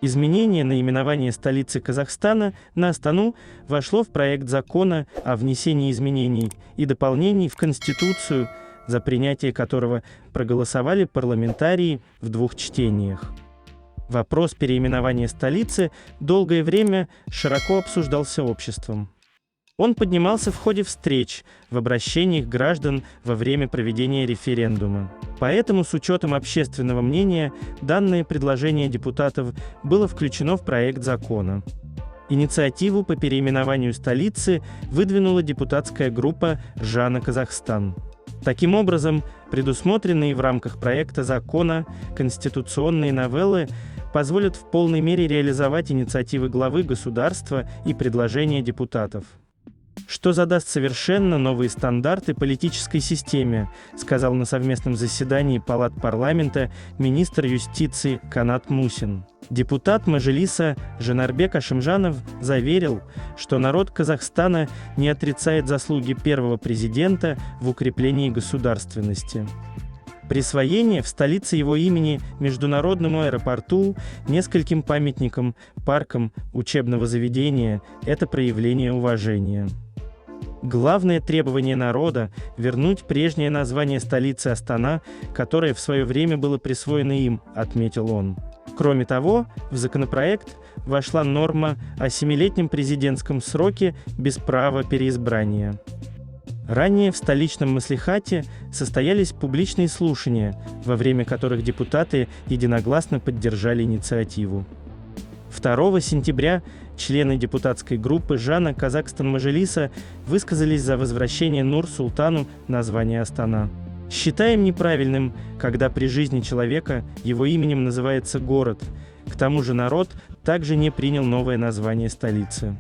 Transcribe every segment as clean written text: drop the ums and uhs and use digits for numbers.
Изменение наименования столицы Казахстана на Астану вошло в проект закона о внесении изменений и дополнений в Конституцию, за принятие которого проголосовали парламентарии в 2 чтениях. Вопрос переименования столицы долгое время широко обсуждался обществом. Он поднимался в ходе встреч, в обращениях граждан во время проведения референдума. Поэтому, с учетом общественного мнения, данное предложение депутатов было включено в проект закона. Инициативу по переименованию столицы выдвинула депутатская группа «Жана Казахстан». Таким образом, предусмотренные в рамках проекта закона конституционные новеллы позволят в полной мере реализовать инициативы главы государства и предложения депутатов, что задаст совершенно новые стандарты политической системе, сказал на совместном заседании палат парламента министр юстиции Канат Мусин. Депутат Мажилиса Жанарбек Ашимжанов заверил, что народ Казахстана не отрицает заслуги первого президента в укреплении государственности. Присвоение в столице его имени международному аэропорту, нескольким памятникам, паркам, учебного заведения – это проявление уважения. Главное требование народа – вернуть прежнее название столицы Астана, которое в свое время было присвоено им, отметил он. Кроме того, в законопроект вошла норма о 7-летнем президентском сроке без права переизбрания. Ранее в столичном маслихате состоялись публичные слушания, во время которых депутаты единогласно поддержали инициативу. 2 сентября члены депутатской группы «Жана Казахстан Мажилиса» высказались за возвращение Нур-Султану названия Астана. «Считаем неправильным, когда при жизни человека его именем называется город. К тому же народ также не принял новое название столицы.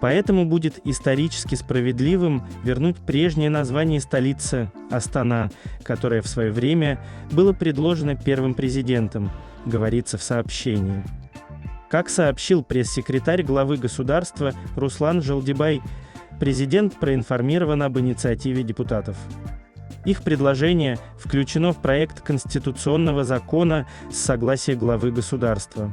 Поэтому будет исторически справедливым вернуть прежнее название столицы – Астана, которое в свое время было предложено первым президентом», говорится в сообщении. Как сообщил пресс-секретарь главы государства Руслан Жалдибай, президент проинформирован об инициативе депутатов. Их предложение включено в проект конституционного закона с согласия главы государства.